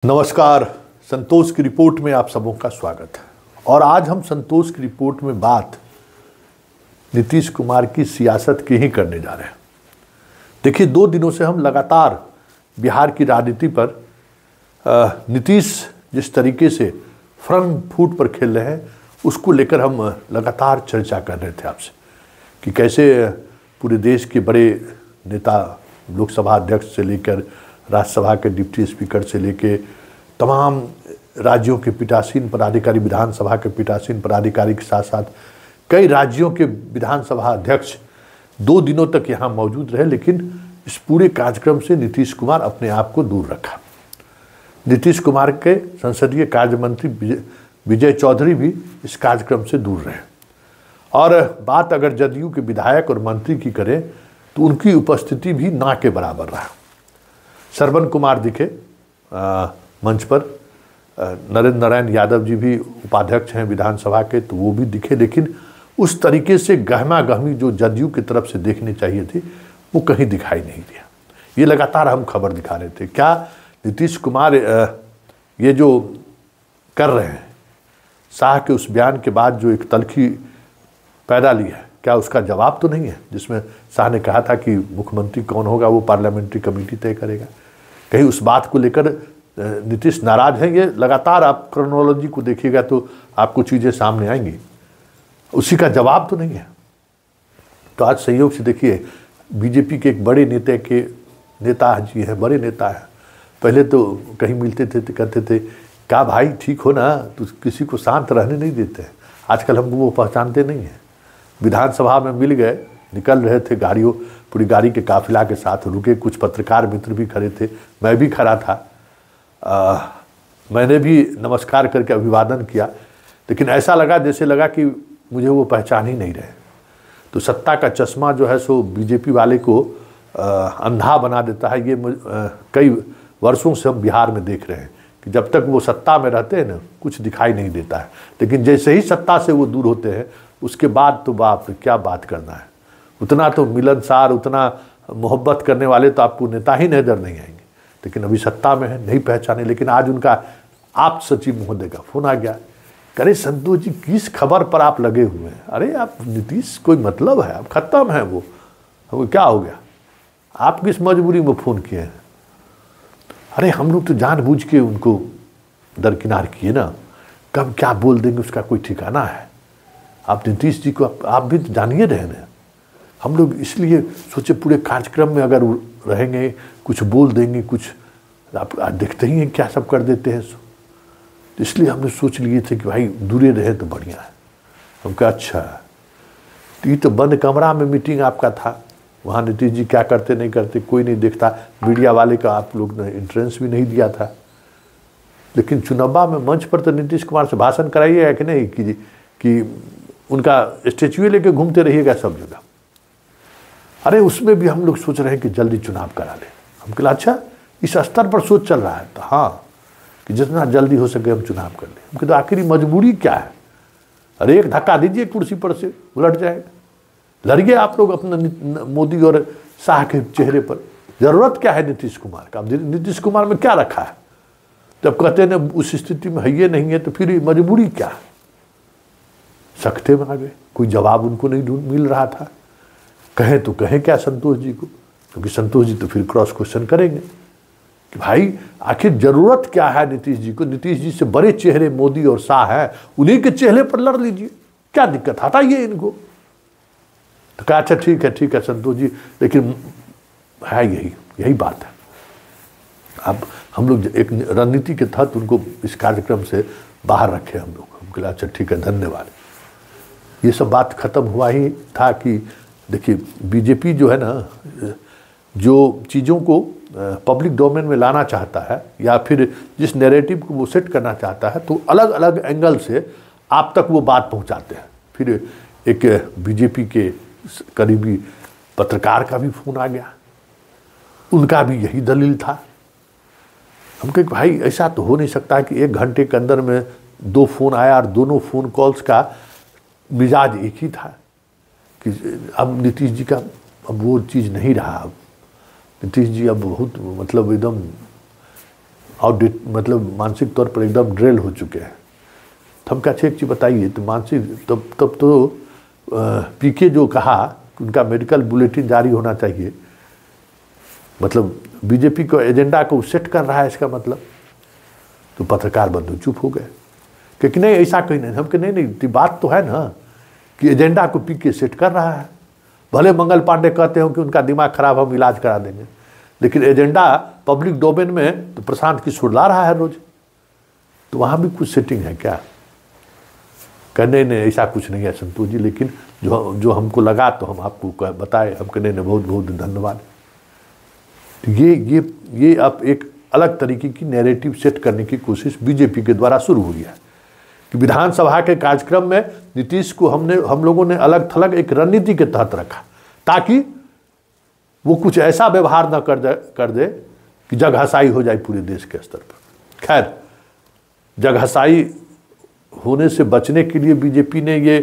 नमस्कार। संतोष की रिपोर्ट में आप सबों का स्वागत है। और आज हम संतोष की रिपोर्ट में बात नीतीश कुमार की सियासत की ही करने जा रहे हैं। देखिए, 2 दिनों से हम लगातार बिहार की राजनीति पर नीतीश जिस तरीके से फ्रंट फुट पर खेल रहे हैं उसको लेकर हम लगातार चर्चा कर रहे थे आपसे कि कैसे पूरे देश के बड़े नेता, लोकसभा अध्यक्ष से लेकर राज्यसभा के डिप्टी स्पीकर से लेके तमाम राज्यों के पीठासीन पदाधिकारी, विधानसभा के पीठासीन पदाधिकारी के साथ साथ कई राज्यों के विधानसभा अध्यक्ष 2 दिनों तक यहाँ मौजूद रहे, लेकिन इस पूरे कार्यक्रम से नीतीश कुमार अपने आप को दूर रखा। नीतीश कुमार के संसदीय कार्य मंत्री विजय चौधरी भी इस कार्यक्रम से दूर रहे। और बात अगर जदयू के विधायक और मंत्री की करें तो उनकी उपस्थिति भी ना के बराबर रहा। श्रवण कुमार दिखे मंच पर, नरेंद्र नारायण यादव जी भी उपाध्यक्ष हैं विधानसभा के, तो वो भी दिखे, लेकिन उस तरीके से गहमा गहमी जो जदयू की तरफ से देखनी चाहिए थी वो कहीं दिखाई नहीं दिया। ये लगातार हम खबर दिखा रहे थे। क्या नीतीश कुमार ये जो कर रहे हैं, शाह के उस बयान के बाद जो एक तल्खी पैदा ली है, क्या उसका जवाब तो नहीं है? जिसमें शाह ने कहा था कि मुख्यमंत्री कौन होगा वो पार्लियामेंट्री कमेटी तय करेगा। कहीं उस बात को लेकर नीतीश नाराज हैं? ये लगातार आप क्रोनोलॉजी को देखिएगा तो आपको चीज़ें सामने आएंगी। उसी का जवाब तो नहीं है। तो आज संयोग से देखिए, बीजेपी के एक बड़े नेता जी हैं, बड़े नेता हैं। पहले तो कहीं मिलते थे तो कहते थे क्या भाई ठीक हो ना, तो किसी को शांत रहने नहीं देते हैं। आजकल हमको वो पहचानते नहीं हैं। विधानसभा में मिल गए, निकल रहे थे गाड़ियों, पूरी गाड़ी के काफिला के साथ रुके। कुछ पत्रकार मित्र भी खड़े थे, मैं भी खड़ा था। मैंने भी नमस्कार करके अभिवादन किया, लेकिन ऐसा लगा जैसे लगा कि मुझे वो पहचान ही नहीं रहे। तो सत्ता का चश्मा जो है सो बीजेपी वाले को अंधा बना देता है। ये कई वर्षों से हम बिहार में देख रहे हैं कि जब तक वो सत्ता में रहते हैं ना, कुछ दिखाई नहीं देता है, लेकिन जैसे ही सत्ता से वो दूर होते हैं उसके बाद तो बाप रे क्या बात करना है। उतना तो मिलनसार, उतना मोहब्बत करने वाले तो आपको नेता ही नजर नहीं आएंगे। लेकिन अभी सत्ता में है, नहीं पहचाने। लेकिन आज उनका आप सचिव महोदय का फोन आ गया, अरे संतोष जी किस खबर पर आप लगे हुए हैं? अरे आप नीतीश कोई मतलब है, आप खत्म है वो क्या हो गया? आप किस मजबूरी में फ़ोन किए हैं? अरे हम लोग तो जानबूझ के उनको दरकिनार किए ना, कब क्या बोल देंगे उसका कोई ठिकाना है। आप नीतीश जी को आप भी तो जानिए रहे हैं। हम लोग इसलिए सोचे पूरे कार्यक्रम में अगर रहेंगे, कुछ बोल देंगे, कुछ आप देखते ही हैं क्या सब कर देते हैं। तो इसलिए हमने सोच लिए थे कि भाई दूरे रहे तो बढ़िया है। हम कहा अच्छा, तो ये तो बंद कमरा में मीटिंग आपका था, वहाँ नीतीश जी क्या करते नहीं करते कोई नहीं देखता। मीडिया वाले का आप लोग ने एंट्रेंस भी नहीं दिया था। लेकिन चुनाव में मंच पर तो नीतीश कुमार से भाषण कराइएगा कि नहीं कि उनका स्टेच्यू लेके घूमते रहिएगा सब जगह। अरे उसमें भी हम लोग सोच रहे हैं कि जल्दी चुनाव करा लें। हम कहा अच्छा इस स्तर पर सोच चल रहा है, तो हाँ कि जितना जल्दी हो सके हम चुनाव कर लें। हम कहते आखिर मजबूरी क्या है? अरे एक धक्का दीजिए कुर्सी पर से उलट जाएगा। लड़िए आप लोग अपना मोदी और शाह के चेहरे पर। जरूरत क्या है नीतीश कुमार का? नीतीश कुमार में क्या रखा है? जब कहते हैं उस स्थिति में है ये नहीं है तो फिर मजबूरी क्या है? सख्ते में आ गए, कोई जवाब उनको नहीं मिल रहा था। कहें तो कहें क्या संतोष जी को, क्योंकि संतोष जी तो फिर क्रॉस क्वेश्चन करेंगे कि भाई आखिर जरूरत क्या है नीतीश जी को? नीतीश जी से बड़े चेहरे मोदी और शाह है, उन्हीं के चेहरे पर लड़ लीजिए, क्या दिक्कत आता ये इनको? तो कहा अच्छा ठीक है संतोष जी, लेकिन है यही बात है। अब हम लोग एक रणनीति के तहत उनको इस कार्यक्रम से बाहर रखे हम लोग। हम कहा अच्छा ठीक है, धन्यवाद। ये सब बात खत्म हुआ ही था कि देखिए बीजेपी जो है ना, जो चीज़ों को पब्लिक डोमेन में लाना चाहता है या फिर जिस नैरेटिव को वो सेट करना चाहता है, तो अलग अलग एंगल से आप तक वो बात पहुंचाते हैं। फिर एक बीजेपी के करीबी पत्रकार का भी फ़ोन आ गया, उनका भी यही दलील था। हम कहे भाई ऐसा तो हो नहीं सकता कि 1 घंटे के अंदर में 2 फ़ोन आया और दोनों फ़ोन कॉल्स का मिजाज एक ही था कि अब नीतीश जी का अब वो चीज़ नहीं रहा। अब नीतीश जी अब बहुत मतलब एकदम मतलब मानसिक तौर पर एकदम ड्रेल हो चुके हैं। तो हम कहा एक चीज़ बताइए, तो मानसिक तब तो पीके जो कहा उनका मेडिकल बुलेटिन जारी होना चाहिए, मतलब बीजेपी को एजेंडा को सेट कर रहा है इसका मतलब। तो पत्रकार बंधु चुप हो गए क्योंकि नहीं ऐसा कहीं नहीं। हम कहे नहीं बात तो है ना कि एजेंडा को पीके सेट कर रहा है। भले मंगल पांडे कहते हो कि उनका दिमाग खराब, हम इलाज करा देंगे, लेकिन एजेंडा पब्लिक डोमेन में तो प्रशांत किशोर ला रहा है रोज। तो वहाँ भी कुछ सेटिंग है क्या? कहने नहीं ऐसा कुछ नहीं है संतोष जी, लेकिन जो हमको लगा तो हम आपको बताए। हम कहने ने बहुत बहुत धन्यवाद। ये अब एक अलग तरीके की नैरेटिव सेट करने की कोशिश बीजेपी के द्वारा शुरू हुई है कि विधानसभा के कार्यक्रम में नीतीश को हम लोगों ने अलग थलग एक रणनीति के तहत रखा ताकि वो कुछ ऐसा व्यवहार न कर दे कि जगहसाई हो जाए पूरे देश के स्तर पर। खैर, जगहसाई होने से बचने के लिए बीजेपी ने ये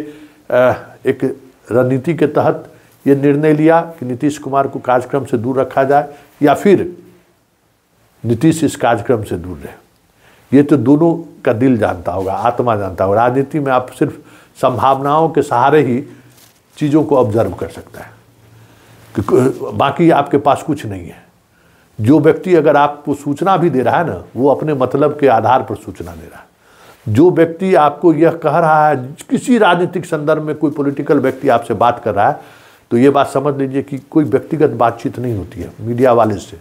एक रणनीति के तहत ये निर्णय लिया कि नीतीश कुमार को कार्यक्रम से दूर रखा जाए या फिर नीतीश इस कार्यक्रम से दूर रहे। ये तो दोनों का दिल जानता होगा, आत्मा जानता होगा। राजनीति में आप सिर्फ संभावनाओं के सहारे ही चीज़ों को ऑब्जर्व कर सकता है, बाकी आपके पास कुछ नहीं है। जो व्यक्ति अगर आपको सूचना भी दे रहा है ना, वो अपने मतलब के आधार पर सूचना दे रहा है। जो व्यक्ति आपको यह कह रहा है, किसी राजनीतिक संदर्भ में कोई पॉलिटिकल व्यक्ति आपसे बात कर रहा है, तो ये बात समझ लीजिए कि कोई व्यक्तिगत बातचीत नहीं होती है मीडिया वाले से।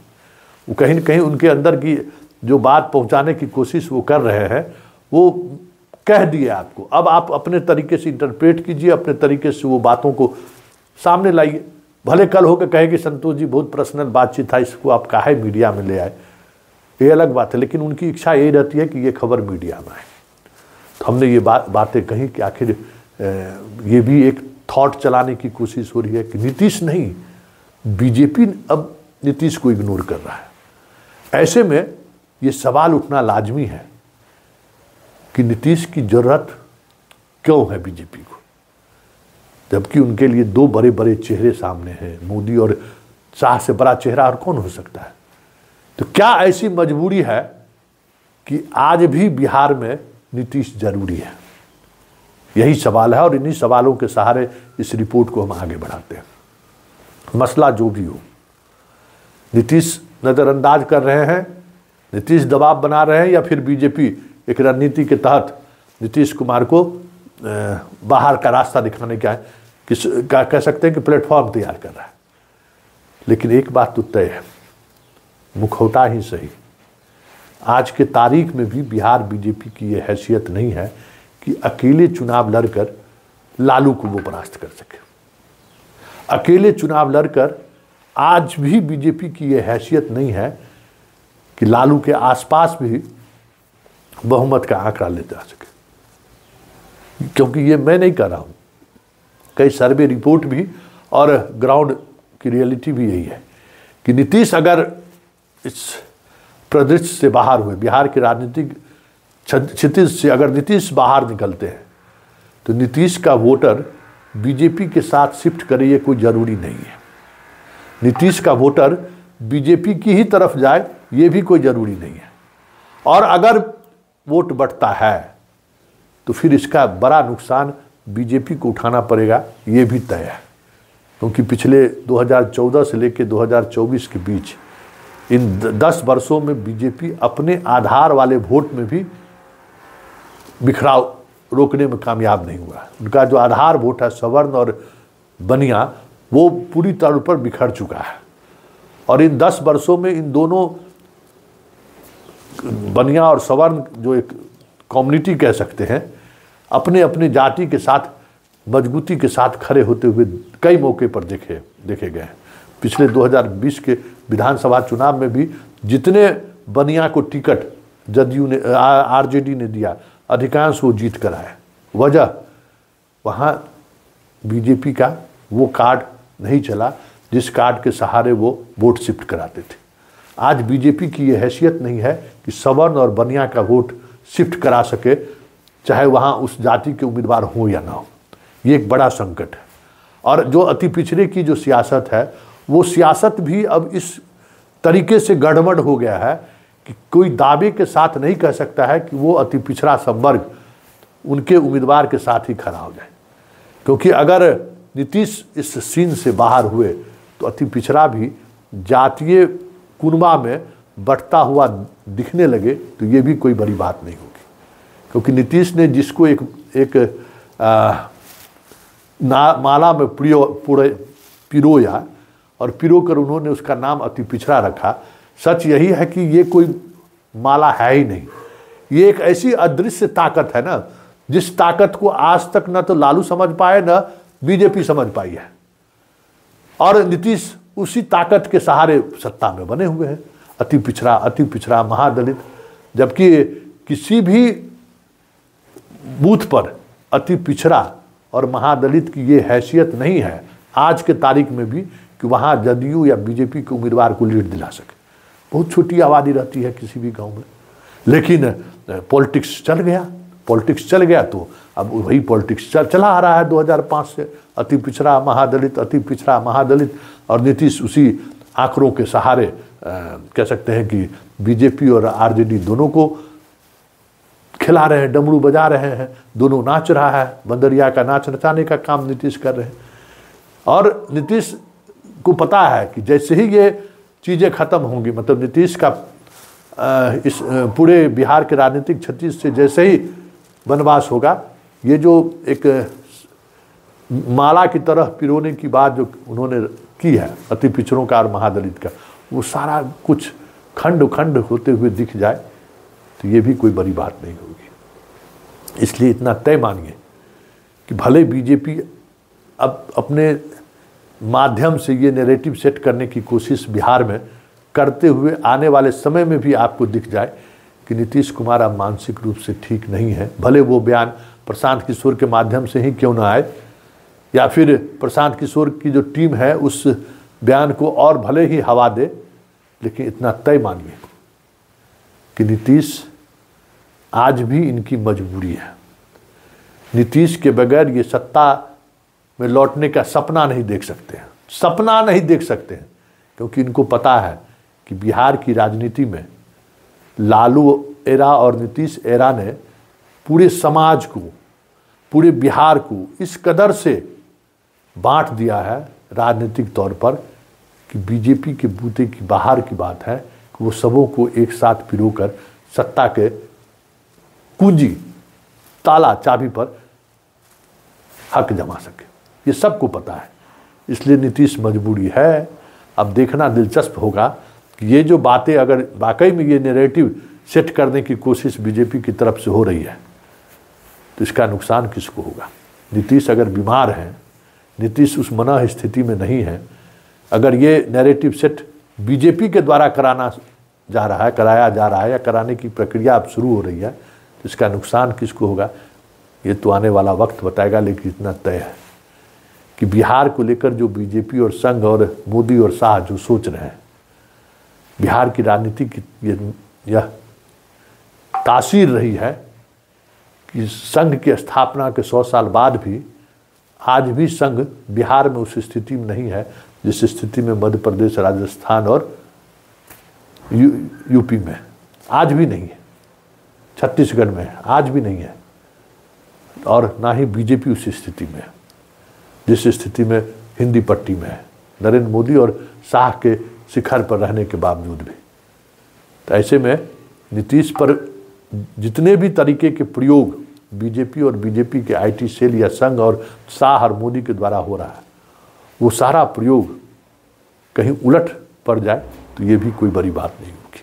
वो कहीं न कहीं उनके अंदर की जो बात पहुंचाने की कोशिश वो कर रहे हैं, वो कह दिए आपको। अब आप अपने तरीके से इंटरप्रेट कीजिए, अपने तरीके से वो बातों को सामने लाइए। भले कल होकर कहे कि संतोष जी बहुत पर्सनल बातचीत था, इसको आप काहे मीडिया में ले आए, ये अलग बात है, लेकिन उनकी इच्छा यही रहती है कि ये खबर मीडिया में आए। तो हमने ये बातें कही कि आखिर ये भी एक थॉट चलाने की कोशिश हो रही है कि नीतीश नहीं, बीजेपी अब नीतीश को इग्नोर कर रहा है। ऐसे में ये सवाल उठना लाजमी है कि नीतीश की जरूरत क्यों है बीजेपी को, जबकि उनके लिए दो बड़े बड़े चेहरे सामने हैं, मोदी और शाह से बड़ा चेहरा और कौन हो सकता है। तो क्या ऐसी मजबूरी है कि आज भी बिहार में नीतीश जरूरी है? यही सवाल है और इन्हीं सवालों के सहारे इस रिपोर्ट को हम आगे बढ़ाते हैं। मसला जो भी हो, नीतीश नज़रअंदाज कर रहे हैं, नीतीश दबाव बना रहे हैं, या फिर बीजेपी एक रणनीति के तहत नीतीश कुमार को बाहर का रास्ता दिखाने का कह सकते हैं कि प्लेटफॉर्म तैयार कर रहा है। लेकिन एक बात तो तय है, मुखौटा ही सही, आज के तारीख में भी बिहार बीजेपी की ये हैसियत नहीं है कि अकेले चुनाव लड़कर लालू को वो परास्त कर सके। अकेले चुनाव लड़कर आज भी बीजेपी की ये हैसियत नहीं है कि लालू के आसपास भी बहुमत का आंकड़ा ले जा सके। क्योंकि ये मैं नहीं कर रहा हूँ, कई सर्वे रिपोर्ट भी और ग्राउंड की रियलिटी भी यही है कि नीतीश अगर इस परिदृश्य से बाहर हुए, बिहार के राजनीतिक क्षितिज से अगर नीतीश बाहर निकलते हैं, तो नीतीश का वोटर बीजेपी के साथ शिफ्ट करे ये कोई ज़रूरी नहीं है। नीतीश का वोटर बीजेपी की ही तरफ जाए ये भी कोई ज़रूरी नहीं है। और अगर वोट बढ़ता है तो फिर इसका बड़ा नुकसान बीजेपी को उठाना पड़ेगा, ये भी तय है। क्योंकि पिछले 2014 से लेकर 2024 के बीच इन 10 वर्षों में बीजेपी अपने आधार वाले वोट में भी बिखराव रोकने में कामयाब नहीं हुआ। उनका जो आधार वोट है, सवर्ण और बनिया, वो पूरी तौर पर बिखर चुका है। और इन 10 वर्षों में इन दोनों बनिया और सवर्ण जो एक कम्युनिटी कह सकते हैं, अपने अपने जाति के साथ मजबूती के साथ खड़े होते हुए कई मौके पर देखे गए हैं। पिछले 2020 के विधानसभा चुनाव में भी जितने बनिया को टिकट जदयू ने, आरजेडी ने दिया, अधिकांश वो जीत कर आए। वजह वहाँ बीजेपी का वो कार्ड नहीं चला जिस कार्ड के सहारे वो वोट शिफ्ट कराते थे। आज बीजेपी की ये हैसियत नहीं है कि सवर्ण और बनिया का वोट शिफ्ट करा सके, चाहे वहाँ उस जाति के उम्मीदवार हो या ना हो। ये एक बड़ा संकट है। और जो अति पिछड़े की जो सियासत है, वो सियासत भी अब इस तरीके से गड़बड़ हो गया है कि कोई दावे के साथ नहीं कह सकता है कि वो अति पिछड़ा संवर्ग उनके उम्मीदवार के साथ ही खड़ा हो जाए, क्योंकि अगर नीतीश इस सीन से बाहर हुए तो अति पिछड़ा भी जातीय कुनबा में बढ़ता हुआ दिखने लगे तो ये भी कोई बड़ी बात नहीं होगी। क्योंकि नीतीश ने जिसको एक माला में पिरोया और पिरोकर उन्होंने उसका नाम अति पिछड़ा रखा। सच यही है कि ये कोई माला है ही नहीं, ये एक ऐसी अदृश्य ताकत है ना, जिस ताकत को आज तक न तो लालू समझ पाए न बीजेपी समझ पाई है, और नीतीश उसी ताकत के सहारे सत्ता में बने हुए हैं। अति पिछड़ा महादलित, जबकि किसी भी बूथ पर अति पिछड़ा और महादलित की ये हैसियत नहीं है आज के तारीख में भी कि वहाँ जदयू या बीजेपी के उम्मीदवार को लीड दिला सके। बहुत छोटी आबादी रहती है किसी भी गांव में, लेकिन पॉलिटिक्स चल गया तो अब वही पॉलिटिक्स चला आ रहा है 2005 से, अति पिछड़ा महादलित, और नीतीश उसी आंकड़ों के सहारे कह सकते हैं कि बीजेपी और आरजेडी दोनों को खिला रहे हैं, डमरू बजा रहे हैं, दोनों नाच रहा है, बंदरिया का नाच नचाने का काम नीतीश कर रहे हैं। और नीतीश को पता है कि जैसे ही ये चीज़ें खत्म होंगी, मतलब नीतीश का इस पूरे बिहार के राजनीतिक क्षति से जैसे ही वनवास होगा, ये जो एक माला की तरह पिरोने की बात जो उन्होंने की है अति पिछड़ों का और महादलित का, वो सारा कुछ खंड होते हुए दिख जाए तो ये भी कोई बड़ी बात नहीं होगी। इसलिए इतना तय मानिए कि भले बीजेपी अब अपने माध्यम से ये नैरेटिव सेट करने की कोशिश बिहार में करते हुए आने वाले समय में भी आपको दिख जाए कि नीतीश कुमार अब मानसिक रूप से ठीक नहीं है, भले वो बयान प्रशांत किशोर के माध्यम से ही क्यों ना आए, या फिर प्रशांत किशोर की जो टीम है उस बयान को और भले ही हवा दे, लेकिन इतना तय मानिए कि नीतीश आज भी इनकी मजबूरी है। नीतीश के बगैर ये सत्ता में लौटने का सपना नहीं देख सकते हैं, क्योंकि इनको पता है कि बिहार की राजनीति में लालू एरा और नीतीश एरा ने पूरे समाज को, पूरे बिहार को इस कदर से बांट दिया है राजनीतिक तौर पर कि बीजेपी के बूते की बाहर की बात है कि वो सबों को एक साथ पिरोकर सत्ता के कुंजी ताला चाबी पर हक जमा सके। ये सबको पता है, इसलिए नीतीश मजबूरी है। अब देखना दिलचस्प होगा कि ये जो बातें अगर वाकई में ये नैरेटिव सेट करने की कोशिश बीजेपी की तरफ से हो रही है तो इसका नुकसान किसको होगा। नीतीश अगर बीमार हैं, नीतीश उस मना स्थिति में नहीं है, अगर ये नैरेटिव सेट बीजेपी के द्वारा कराया जा रहा है या कराने की प्रक्रिया अब शुरू हो रही है तो इसका नुकसान किसको होगा ये तो आने वाला वक्त बताएगा। लेकिन इतना तय है कि बिहार को लेकर जो बीजेपी और संघ और मोदी और शाह जो सोच रहे हैं, बिहार की राजनीति की यह तासीर रही है कि संघ की स्थापना के 100 साल बाद भी आज भी संघ बिहार में उस स्थिति में नहीं है जिस स्थिति में मध्य प्रदेश, राजस्थान और यूपी में आज भी नहीं है, छत्तीसगढ़ में आज भी नहीं है, और ना ही बीजेपी उस स्थिति में है जिस स्थिति में हिंदी पट्टी में है, नरेंद्र मोदी और शाह के शिखर पर रहने के बावजूद भी। तो ऐसे में नीतीश पर जितने भी तरीके के प्रयोग बीजेपी और बीजेपी के आईटी सेल या संघ और शाह और मोदी के द्वारा हो रहा है, वो सारा प्रयोग कहीं उलट पड़ जाए तो ये भी कोई बड़ी बात नहीं होगी।